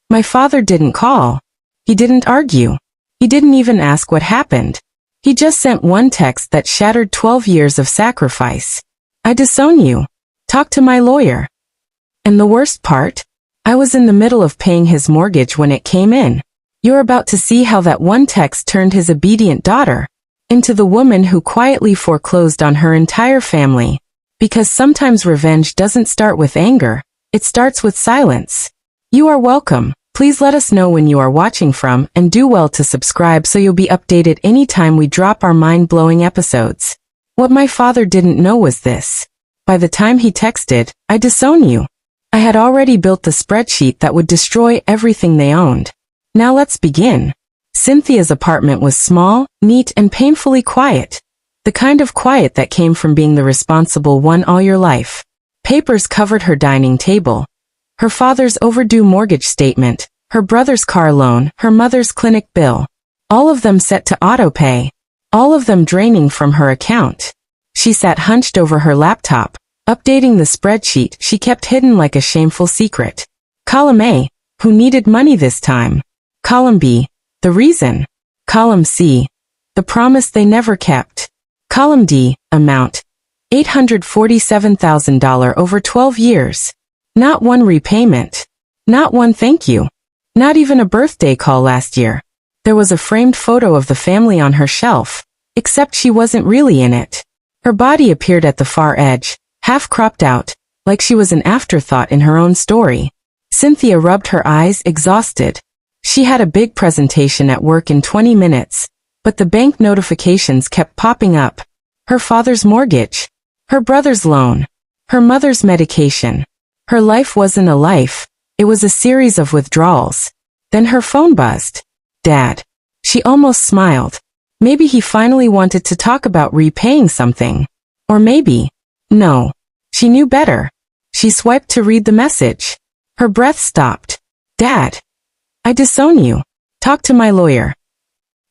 My father didn't call. He didn't argue. He didn't even ask what happened. He just sent one text that shattered 12 years of sacrifice. I disown you. Talk to my lawyer. And the worst part? I was in the middle of paying his mortgage when it came in. You're about to see how that one text turned his obedient daughter into the woman who quietly foreclosed on her entire family. Because sometimes revenge doesn't start with anger, it starts with silence. You are welcome. Please let us know when you are watching from, and do well to subscribe so you'll be updated anytime we drop our mind-blowing episodes. What my father didn't know was this. By the time he texted, I disown you, I had already built the spreadsheet that would destroy everything they owned. Now let's begin. Cynthia's apartment was small, neat, and painfully quiet. The kind of quiet that came from being the responsible one all your life. Papers covered her dining table. Her father's overdue mortgage statement, her brother's car loan, her mother's clinic bill. All of them set to autopay. All of them draining from her account. She sat hunched over her laptop, updating the spreadsheet she kept hidden like a shameful secret. Column A, who needed money this time. Column B, the reason. Column C, the promise they never kept. Column D, amount. $847,000 over 12 years. Not one repayment. Not one thank you. Not even a birthday call last year. There was a framed photo of the family on her shelf, except she wasn't really in it. Her body appeared at the far edge, half cropped out, like she was an afterthought in her own story. Cynthia rubbed her eyes, exhausted. She had a big presentation at work in 20 minutes, but the bank notifications kept popping up. Her father's mortgage. Her brother's loan. Her mother's medication. Her life wasn't a life, it was a series of withdrawals. Then her phone buzzed. Dad. She almost smiled. Maybe he finally wanted to talk about repaying something. Or maybe. No. She knew better. She swiped to read the message. Her breath stopped. Dad. I disown you. Talk to my lawyer.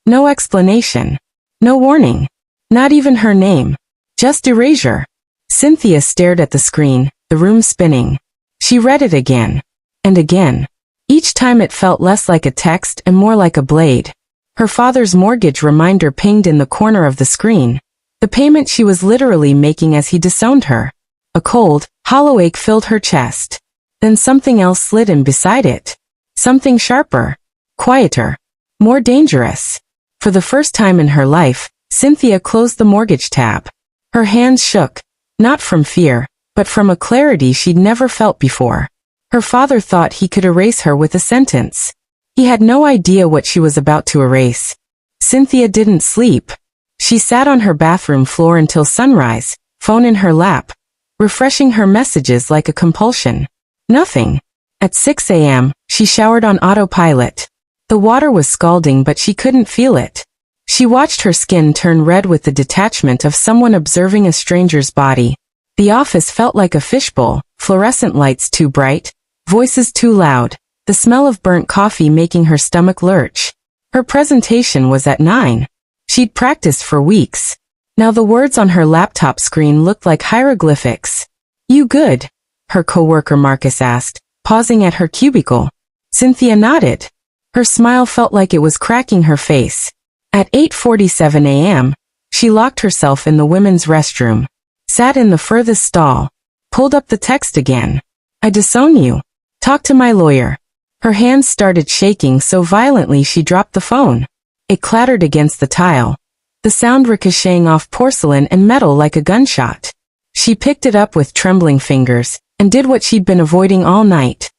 No explanation. No warning. Not even her name. Just erasure. Cynthia stared at the screen, the room spinning. She read it again. And again. Each time it felt less like a text and more like a blade. Her father's mortgage reminder pinged in the corner of the screen. The payment she was literally making as he disowned her. A cold, hollow ache filled her chest. Then something else slid in beside it. Something sharper. Quieter. More dangerous. For the first time in her life, Cynthia closed the mortgage tab. Her hands shook. Not from fear, but from a clarity she'd never felt before. Her father thought he could erase her with a sentence. He had no idea what she was about to erase. Cynthia didn't sleep. She sat on her bathroom floor until sunrise, phone in her lap, refreshing her messages like a compulsion. Nothing. At 6 a.m., she showered on autopilot. The water was scalding but she couldn't feel it. She watched her skin turn red with the detachment of someone observing a stranger's body. The office felt like a fishbowl, fluorescent lights too bright, voices too loud, the smell of burnt coffee making her stomach lurch. Her presentation was at 9. She'd practiced for weeks. Now the words on her laptop screen looked like hieroglyphics. You good? Her coworker Marcus asked, pausing at her cubicle. Cynthia nodded. Her smile felt like it was cracking her face. At 8:47 a.m., she locked herself in the women's restroom, sat in the furthest stall, pulled up the text again. I disown you. Talk to my lawyer. Her hands started shaking so violently she dropped the phone. It clattered against the tile, the sound ricocheting off porcelain and metal like a gunshot. She picked it up with trembling fingers, and did what she'd been avoiding all night.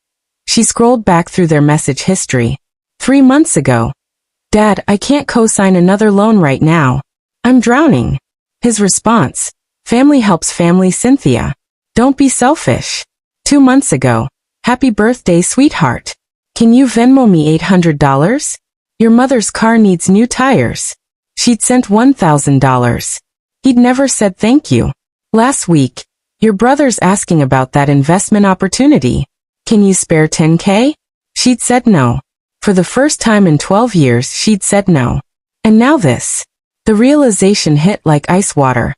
She scrolled back through their message history. 3 months ago. Dad, I can't co-sign another loan right now. I'm drowning. His response. Family helps family, Cynthia. Don't be selfish. 2 months ago. Happy birthday, sweetheart. Can you Venmo me $800? Your mother's car needs new tires. She'd sent $1,000. He'd never said thank you. Last week. Your brother's asking about that investment opportunity. Can you spare $10K? She'd said no. For the first time in 12 years, she'd said no. And now this. The realization hit like ice water.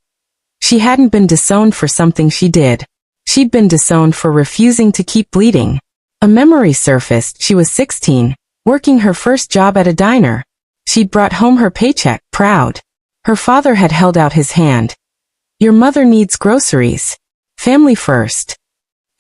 She hadn't been disowned for something she did. She'd been disowned for refusing to keep bleeding. A memory surfaced. She was 16, working her first job at a diner. She'd brought home her paycheck, proud. Her father had held out his hand. Your mother needs groceries. Family first.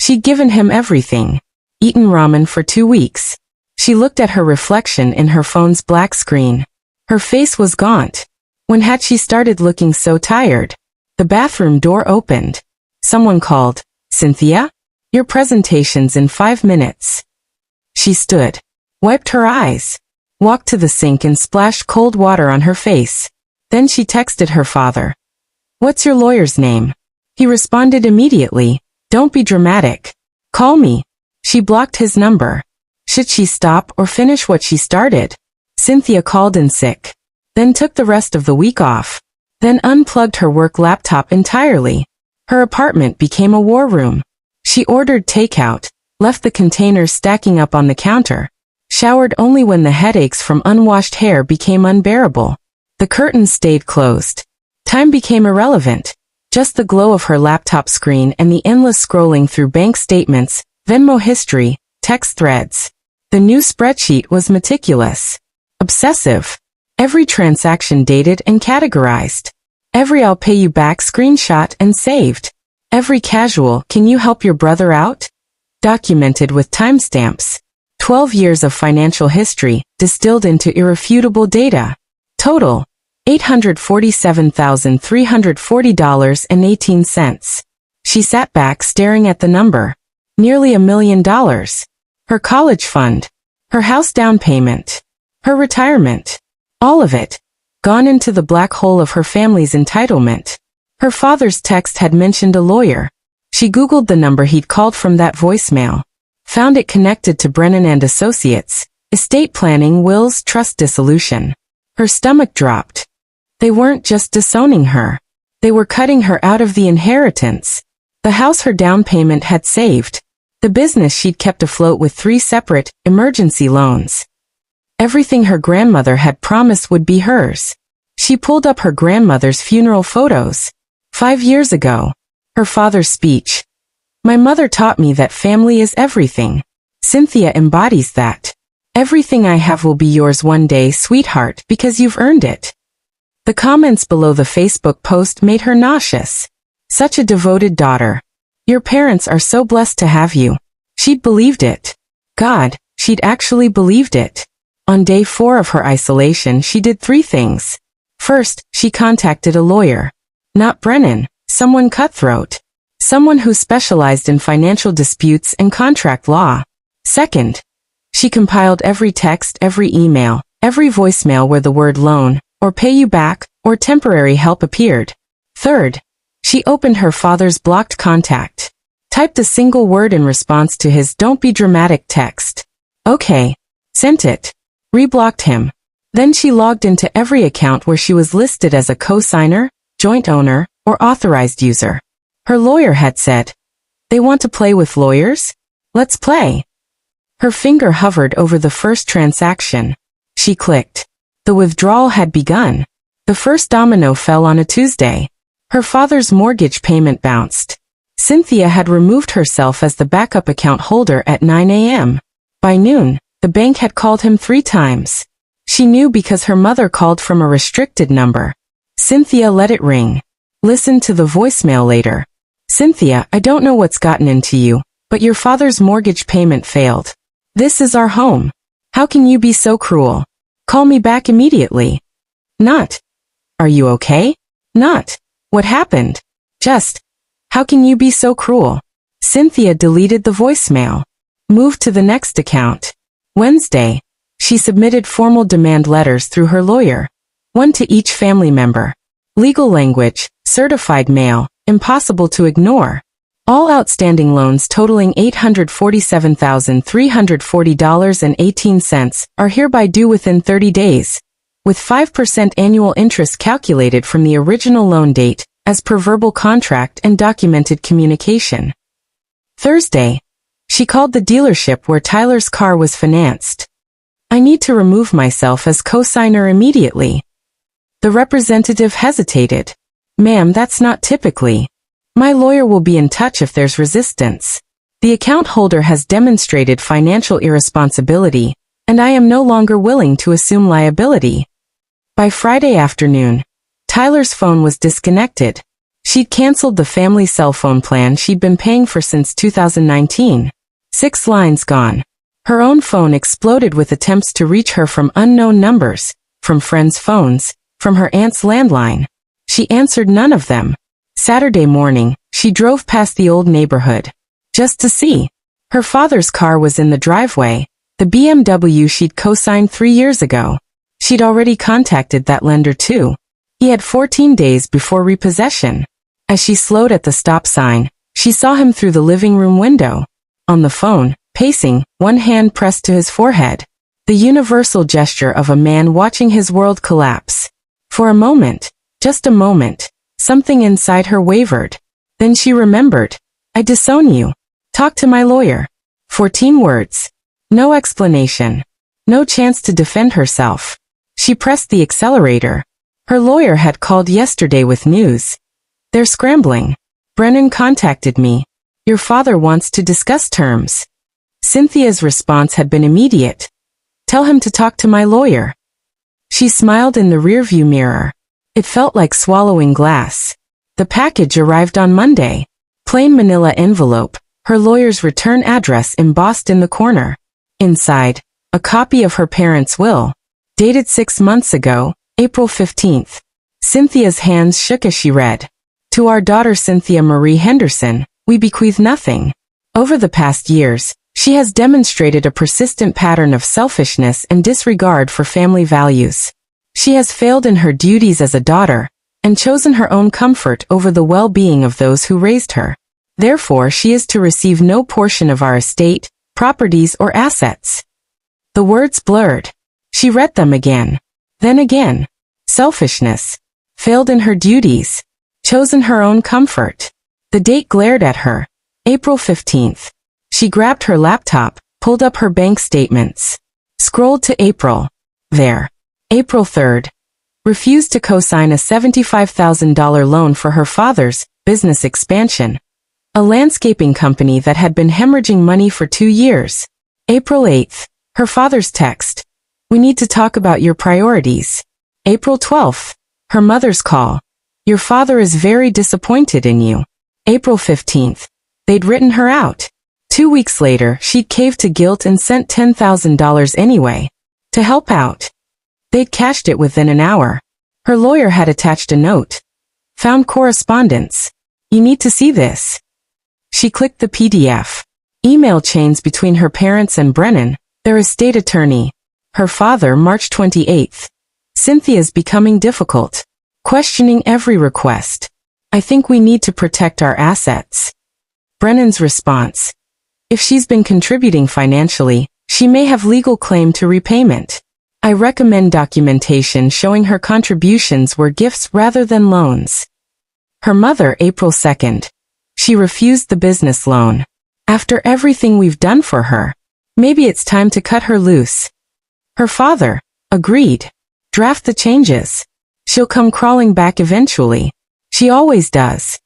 She'd given him everything. Eaten ramen for 2 weeks. She looked at her reflection in her phone's black screen. Her face was gaunt. When had she started looking so tired? The bathroom door opened. Someone called, Cynthia? Your presentation's in 5 minutes. She stood, wiped her eyes, walked to the sink and splashed cold water on her face. Then she texted her father. What's your lawyer's name? He responded immediately. Don't be dramatic. Call me. She blocked his number. Should she stop or finish what she started? Cynthia called in sick. Then took the rest of the week off. Then unplugged her work laptop entirely. Her apartment became a war room. She ordered takeout, left the containers stacking up on the counter, showered only when the headaches from unwashed hair became unbearable. The curtains stayed closed. Time became irrelevant. Just the glow of her laptop screen and the endless scrolling through bank statements, Venmo history, text threads. The new spreadsheet was meticulous. Obsessive. Every transaction dated and categorized. Every I'll pay you back screenshot and saved. Every casual, can you help your brother out? Documented with timestamps. 12 years of financial history, distilled into irrefutable data. Total, $847,340.18. She sat back staring at the number. Nearly $1 million. Her college fund. Her house down payment. Her retirement. All of it. Gone into the black hole of her family's entitlement. Her father's text had mentioned a lawyer. She Googled the number he'd called from that voicemail. Found it connected to Brennan and Associates. Estate planning, wills, trust dissolution. Her stomach dropped. They weren't just disowning her. They were cutting her out of the inheritance. The house her down payment had saved. The business she'd kept afloat with 3 separate, emergency loans. Everything her grandmother had promised would be hers. She pulled up her grandmother's funeral photos. 5 years ago. Her father's speech. My mother taught me that family is everything. Cynthia embodies that. Everything I have will be yours one day, sweetheart, because you've earned it. The comments below the Facebook post made her nauseous. Such a devoted daughter. Your parents are so blessed to have you. She'd believed it. God, she'd actually believed it. On day 4 of her isolation, she did 3 things. First, she contacted a lawyer. Not Brennan, someone cutthroat. Someone who specialized in financial disputes and contract law. Second, she compiled every text, every email, every voicemail where the word loan, or pay you back, or temporary help appeared. Third, she opened her father's blocked contact. Typed a single word in response to his "don't be dramatic" text. Okay. Sent it. Reblocked him. Then she logged into every account where she was listed as a co-signer, joint owner, or authorized user. Her lawyer had said, "They want to play with lawyers? Let's play." Her finger hovered over the first transaction. She clicked. The withdrawal had begun. The first domino fell on a Tuesday. Her father's mortgage payment bounced. Cynthia had removed herself as the backup account holder at 9 a.m. By noon, the bank had called him 3 times. She knew because her mother called from a restricted number. Cynthia let it ring. Listened to the voicemail later. Cynthia, I don't know what's gotten into you, but your father's mortgage payment failed. This is our home. How can you be so cruel? Call me back immediately. Not. Are you okay? Not. What happened? Just. How can you be so cruel? Cynthia deleted the voicemail. Moved to the next account. Wednesday. She submitted formal demand letters through her lawyer. 1 to each family member. Legal language, certified mail, impossible to ignore. All outstanding loans totaling $847,340.18 are hereby due within 30 days, with 5% annual interest calculated from the original loan date, as per verbal contract and documented communication. Thursday. She called the dealership where Tyler's car was financed. I need to remove myself as co-signer immediately. The representative hesitated. Ma'am, that's not typically. My lawyer will be in touch if there's resistance. The account holder has demonstrated financial irresponsibility, and I am no longer willing to assume liability. By Friday afternoon, Tyler's phone was disconnected. She'd canceled the family cell phone plan she'd been paying for since 2019. 6 lines gone. Her own phone exploded with attempts to reach her from unknown numbers, from friends' phones, from her aunt's landline. She answered none of them. Saturday morning, she drove past the old neighborhood. Just to see. Her father's car was in the driveway, the BMW she'd co-signed 3 years ago. She'd already contacted that lender too. He had 14 days before repossession. As she slowed at the stop sign, she saw him through the living room window. On the phone, pacing, one hand pressed to his forehead. The universal gesture of a man watching his world collapse. For a moment, just a moment, something inside her wavered. Then she remembered. I disown you. Talk to my lawyer. 14 words. No explanation. No chance to defend herself. She pressed the accelerator. Her lawyer had called yesterday with news. They're scrambling. Brennan contacted me. Your father wants to discuss terms. Cynthia's response had been immediate. Tell him to talk to my lawyer. She smiled in the rearview mirror. It felt like swallowing glass. The package arrived on Monday. Plain manila envelope, her lawyer's return address embossed in the corner. Inside, a copy of her parents' will. Dated 6 months ago, April 15th. Cynthia's hands shook as she read. To our daughter Cynthia Marie Henderson, we bequeath nothing. Over the past years, she has demonstrated a persistent pattern of selfishness and disregard for family values. She has failed in her duties as a daughter, and chosen her own comfort over the well-being of those who raised her. Therefore, she is to receive no portion of our estate, properties, or assets. The words blurred. She read them again. Then again. Selfishness. Failed in her duties. Chosen her own comfort. The date glared at her. April 15th. She grabbed her laptop, pulled up her bank statements. Scrolled to April. There. April 3rd. Refused to co-sign a $75,000 loan for her father's business expansion. A landscaping company that had been hemorrhaging money for 2 years. April 8th. Her father's text. We need to talk about your priorities. April 12th. Her mother's call. Your father is very disappointed in you. April 15th. They'd written her out. 2 weeks later, she'd caved to guilt and sent $10,000 anyway. To help out. They'd cashed it within an hour. Her lawyer had attached a note. Found correspondence. You need to see this. She clicked the PDF. Email chains between her parents and Brennan, their estate attorney. Her father, March 28th. Cynthia's becoming difficult. Questioning every request. I think we need to protect our assets. Brennan's response. If she's been contributing financially, she may have legal claim to repayment. I recommend documentation showing her contributions were gifts rather than loans. Her mother, April 2nd. She refused the business loan. After everything we've done for her, maybe it's time to cut her loose. Her father. Agreed. Draft the changes. She'll come crawling back eventually. She always does.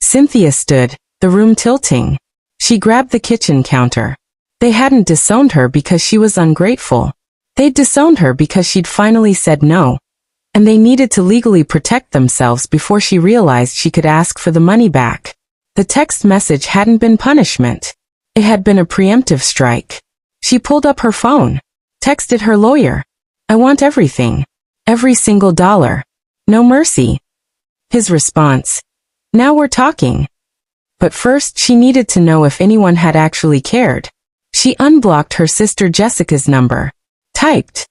Cynthia stood, the room tilting. She grabbed the kitchen counter. They hadn't disowned her because she was ungrateful. They'd disowned her because she'd finally said no. And they needed to legally protect themselves before she realized she could ask for the money back. The text message hadn't been punishment. It had been a preemptive strike. She pulled up her phone. Texted her lawyer. I want everything. Every single dollar. No mercy. His response. Now we're talking. But first she needed to know if anyone had actually cared. She unblocked her sister Jessica's number. Typed.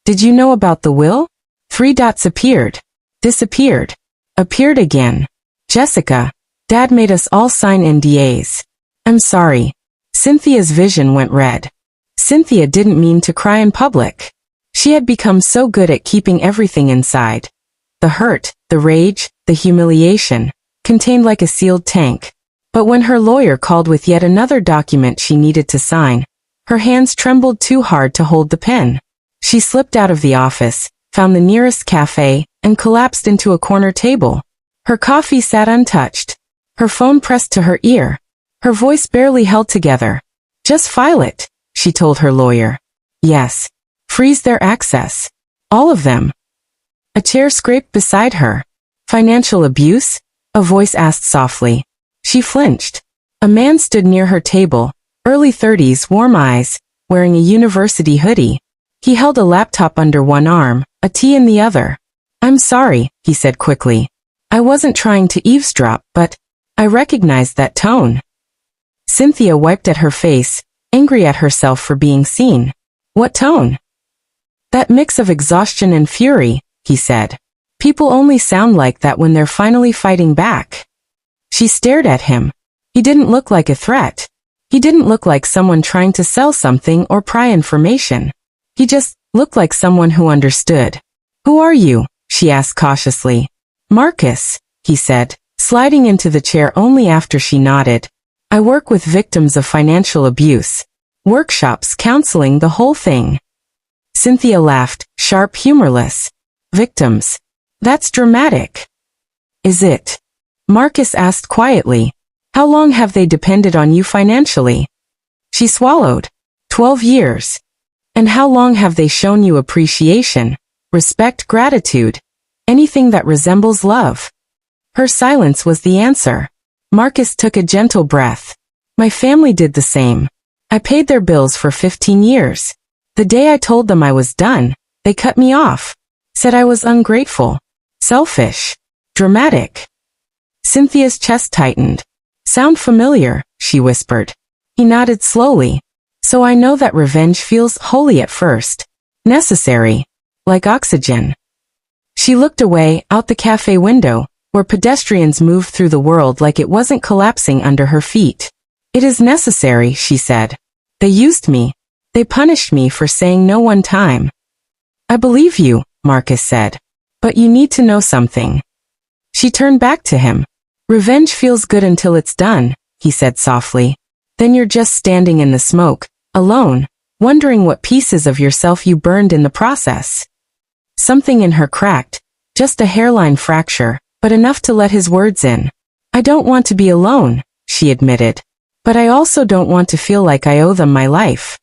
Did you know about the will? 3 dots appeared. Disappeared. Appeared again. Jessica. Dad made us all sign NDAs. I'm sorry. Cynthia's vision went red. Cynthia didn't mean to cry in public. She had become so good at keeping everything inside. The hurt, the rage, the humiliation, contained like a sealed tank. But when her lawyer called with yet another document she needed to sign, her hands trembled too hard to hold the pen. She slipped out of the office, found the nearest cafe, and collapsed into a corner table. Her coffee sat untouched. Her phone pressed to her ear. Her voice barely held together. Just file it, she told her lawyer. Yes. Freeze their access. All of them. A chair scraped beside her. Financial abuse? A voice asked softly. She flinched. A man stood near her table, early 30s, warm eyes, wearing a university hoodie. He held a laptop under one arm, a tea in the other. I'm sorry, he said quickly. I wasn't trying to eavesdrop, but I recognized that tone. Cynthia wiped at her face, angry at herself for being seen. What tone? That mix of exhaustion and fury, he said. People only sound like that when they're finally fighting back. She stared at him. He didn't look like a threat. He didn't look like someone trying to sell something or pry information. He just looked like someone who understood. Who are you? She asked cautiously. Marcus, he said, sliding into the chair only after she nodded. I work with victims of financial abuse. Workshops, counseling, the whole thing. Cynthia laughed, sharp, humorless. Victims. That's dramatic. Is it? Marcus asked quietly. How long have they depended on you financially? She swallowed. 12 years. And how long have they shown you appreciation, respect, gratitude? Anything that resembles love? Her silence was the answer. Marcus took a gentle breath. My family did the same. I paid their bills for 15 years. The day I told them I was done, they cut me off. Said I was ungrateful. Selfish. Dramatic. Cynthia's chest tightened. Sound familiar, she whispered. He nodded slowly. So I know that revenge feels holy at first. Necessary. Like oxygen. She looked away, out the cafe window, where pedestrians moved through the world like it wasn't collapsing under her feet. It is necessary, she said. They used me. They punished me for saying no one time. I believe you, Marcus said. But you need to know something. She turned back to him. Revenge feels good until it's done, he said softly. Then you're just standing in the smoke, alone, wondering what pieces of yourself you burned in the process. Something in her cracked, just a hairline fracture, but enough to let his words in. I don't want to be alone, she admitted. But I also don't want to feel like I owe them my life.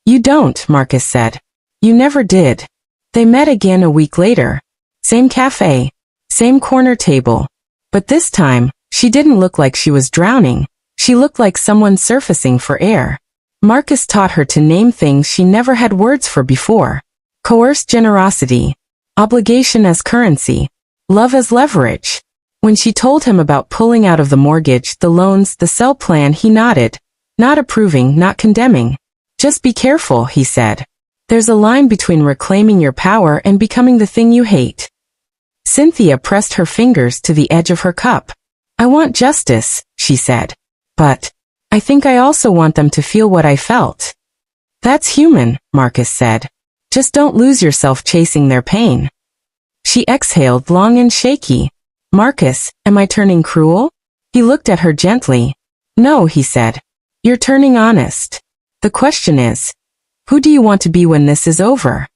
You don't, Marcus said. You never did. They met again a week later. Same cafe. Same corner table. But this time, she didn't look like she was drowning. She looked like someone surfacing for air. Marcus taught her to name things she never had words for before. Coerced generosity. Obligation as currency. Love as leverage. When she told him about pulling out of the mortgage, the loans, the sell plan, he nodded. Not approving, not condemning. Just be careful, he said. There's a line between reclaiming your power and becoming the thing you hate. Cynthia pressed her fingers to the edge of her cup. I want justice, she said. But I think I also want them to feel what I felt. That's human, Marcus said. Just don't lose yourself chasing their pain. She exhaled, long and shaky. Marcus, am I turning cruel? He looked at her gently. No, he said. You're turning honest. The question is, who do you want to be when this is over?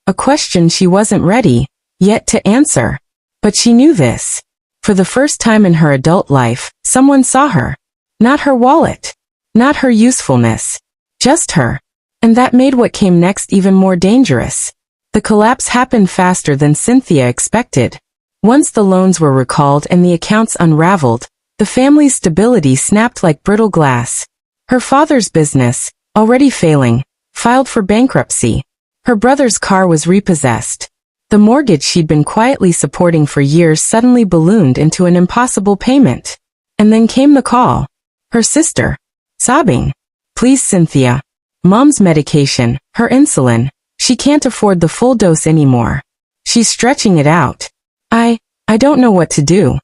A question she wasn't ready yet to answer. But she knew this. For the first time in her adult life, someone saw her. Not her wallet. Not her usefulness. Just her. And that made what came next even more dangerous. The collapse happened faster than Cynthia expected. Once the loans were recalled and the accounts unraveled, the family's stability snapped like brittle glass. Her father's business, already failing, filed for bankruptcy. Her brother's car was repossessed. The mortgage she'd been quietly supporting for years suddenly ballooned into an impossible payment. And then came the call. Her sister. Sobbing. Please, Cynthia. Mom's medication, her insulin. She can't afford the full dose anymore. She's stretching it out. I don't know what to do.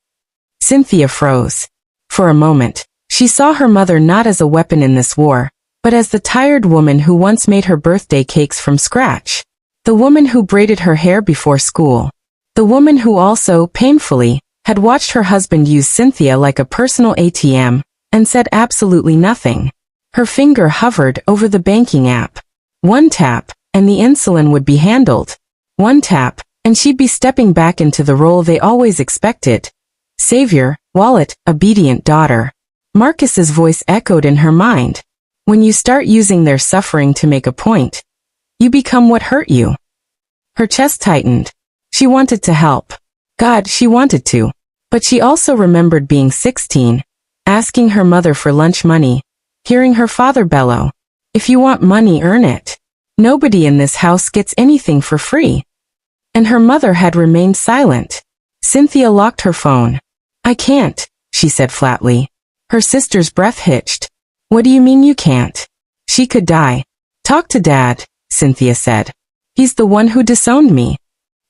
Cynthia froze. For a moment, she saw her mother not as a weapon in this war, but as the tired woman who once made her birthday cakes from scratch. The woman who braided her hair before school. The woman who also, painfully, had watched her husband use Cynthia like a personal ATM, and said absolutely nothing. Her finger hovered over the banking app. One tap, and the insulin would be handled. One tap, and she'd be stepping back into the role they always expected. Savior, wallet, obedient daughter. Marcus's voice echoed in her mind. When you start using their suffering to make a point, you become what hurt you. Her chest tightened. She wanted to help. God, she wanted to. But she also remembered being 16, asking her mother for lunch money, hearing her father bellow, "If you want money, earn it. Nobody in this house gets anything for free." And her mother had remained silent. Cynthia locked her phone. "I can't," she said flatly. Her sister's breath hitched. "What do you mean you can't? She could die." "Talk to Dad," Cynthia said. "He's the one who disowned me."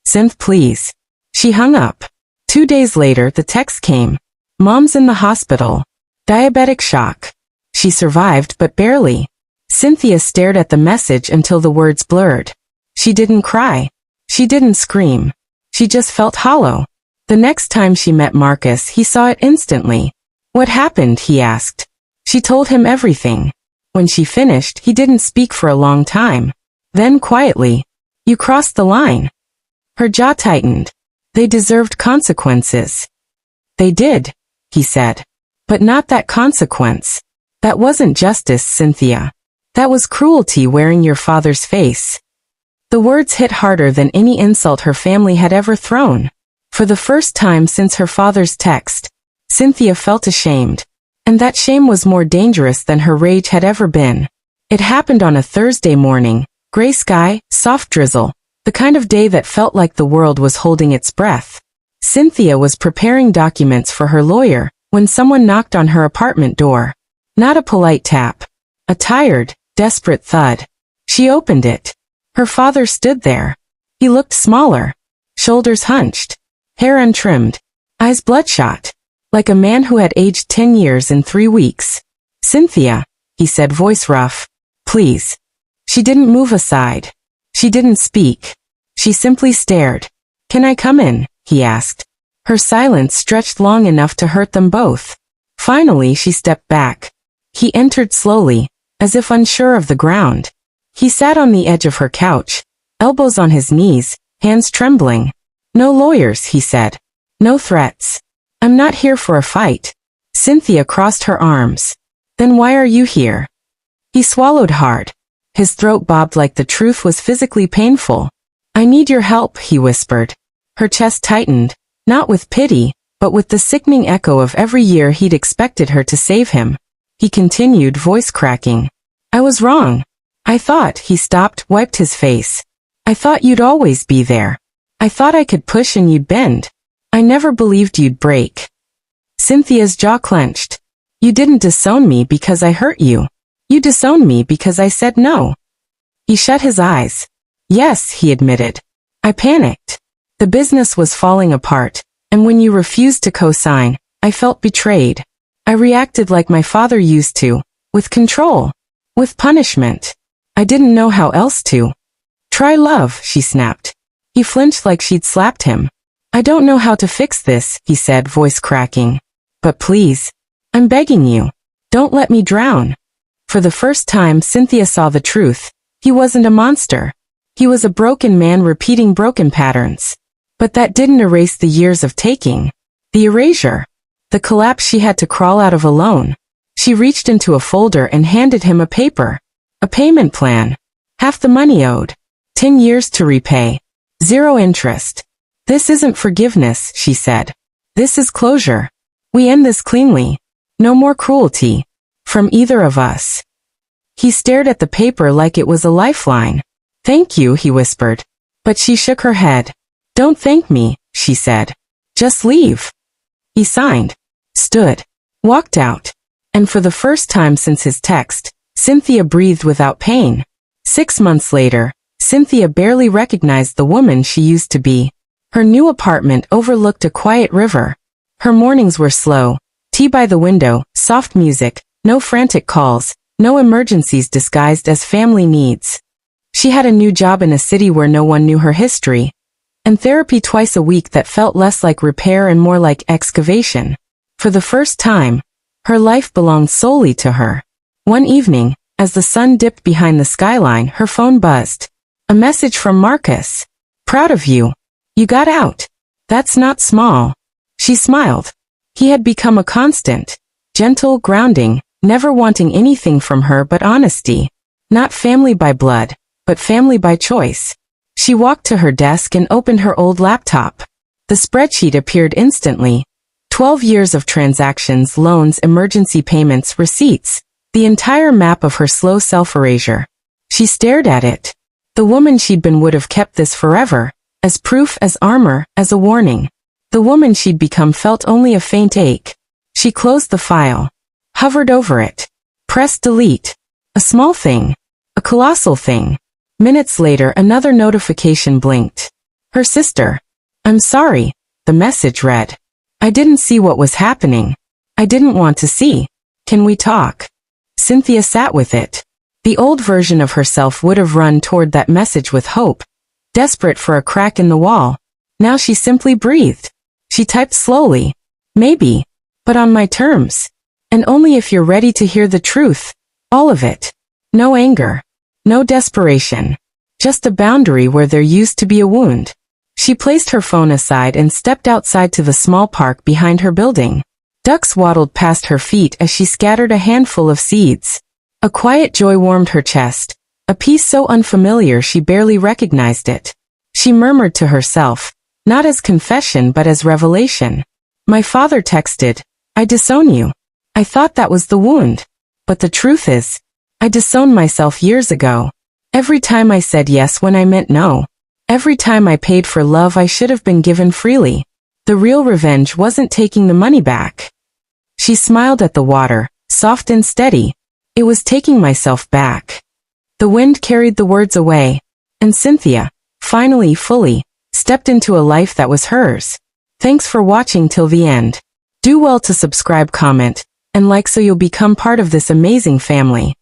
"Synth, please." She hung up. 2 days later, the text came. "Mom's in the hospital. Diabetic shock." She survived, but barely. Cynthia stared at the message until the words blurred. She didn't cry. She didn't scream. She just felt hollow. The next time she met Marcus, he saw it instantly. "What happened?" he asked. She told him everything. When she finished, he didn't speak for a long time. Then quietly, "You crossed the line." Her jaw tightened. "They deserved consequences." "They did," he said. "But not that consequence. That wasn't justice, Cynthia. That was cruelty wearing your father's face." The words hit harder than any insult her family had ever thrown. For the first time since her father's text, Cynthia felt ashamed. And that shame was more dangerous than her rage had ever been. It happened on a Thursday morning, gray sky, soft drizzle, the kind of day that felt like the world was holding its breath. Cynthia was preparing documents for her lawyer when someone knocked on her apartment door. Not a polite tap. A tired, desperate thud. She opened it. Her father stood there. He looked smaller. Shoulders hunched. Hair untrimmed. Eyes bloodshot. Like a man who had aged 10 years in 3 weeks. "Cynthia," he said, voice rough. "Please." She didn't move aside. She didn't speak. She simply stared. "Can I come in?" he asked. Her silence stretched long enough to hurt them both. Finally she stepped back. He entered slowly, as if unsure of the ground. He sat on the edge of her couch, elbows on his knees, hands trembling. "No lawyers," he said. "No threats. I'm not here for a fight." Cynthia crossed her arms. "Then why are you here?" He swallowed hard. His throat bobbed like the truth was physically painful. "I need your help," he whispered. Her chest tightened, not with pity, but with the sickening echo of every year he'd expected her to save him. He continued, voice cracking. "I was wrong. I thought," he stopped, wiped his face. "I thought you'd always be there. I thought I could push and you'd bend. I never believed you'd break." Cynthia's jaw clenched. "You didn't disown me because I hurt you. You disowned me because I said no." He shut his eyes. "Yes," he admitted. "I panicked. The business was falling apart, and when you refused to co-sign, I felt betrayed. I reacted like my father used to, with control, with punishment. I didn't know how else to." "Try love," she snapped. He flinched like she'd slapped him. "I don't know how to fix this," he said, voice cracking. "But please, I'm begging you, don't let me drown." For the first time Cynthia saw the truth. He wasn't a monster. He was a broken man repeating broken patterns. But that didn't erase the years of taking. The erasure. The collapse she had to crawl out of alone. She reached into a folder and handed him a paper. A payment plan. Half the money owed. 10 years to repay. 0 interest. "This isn't forgiveness," she said. "This is closure. We end this cleanly. No more cruelty. From either of us." He stared at the paper like it was a lifeline. "Thank you," he whispered. But she shook her head. "Don't thank me," she said. "Just leave." He signed, stood, walked out. And for the first time since his text, Cynthia breathed without pain. 6 months later, Cynthia barely recognized the woman she used to be. Her new apartment overlooked a quiet river. Her mornings were slow. Tea by the window, soft music, no frantic calls, no emergencies disguised as family needs. She had a new job in a city where no one knew her history, and therapy twice a week that felt less like repair and more like excavation. For the first time, her life belonged solely to her. One evening, as the sun dipped behind the skyline, her phone buzzed. A message from Marcus. "Proud of you. You got out. That's not small." She smiled. He had become a constant. Gentle, grounding, never wanting anything from her but honesty. Not family by blood, but family by choice. She walked to her desk and opened her old laptop. The spreadsheet appeared instantly. 12 years of transactions, loans, emergency payments, receipts. The entire map of her slow self-erasure. She stared at it. The woman she'd been would have kept this forever, as proof, as armor, as a warning. The woman she'd become felt only a faint ache. She closed the file, hovered over it, pressed delete. A small thing, a colossal thing. Minutes later, another notification blinked. Her sister. "I'm sorry," the message read. "I didn't see what was happening. I didn't want to see. Can we talk?" Cynthia sat with it. The old version of herself would have run toward that message with hope, desperate for a crack in the wall. Now she simply breathed. She typed slowly. "Maybe, but on my terms. And only if you're ready to hear the truth. All of it. No anger. No desperation. Just a boundary where there used to be a wound." She placed her phone aside and stepped outside to the small park behind her building. Ducks waddled past her feet as she scattered a handful of seeds. A quiet joy warmed her chest, a peace so unfamiliar she barely recognized it. She murmured to herself, not as confession but as revelation. "My father texted, 'I disown you.' I thought that was the wound. But the truth is, I disowned myself years ago. Every time I said yes when I meant no. Every time I paid for love I should have been given freely. The real revenge wasn't taking the money back." She smiled at the water, soft and steady. It was taking myself back. The wind carried the words away, and Cynthia, finally fully, stepped into a life that was hers. Thanks for watching till the end. Do well to subscribe, comment, and like so you'll become part of this amazing family.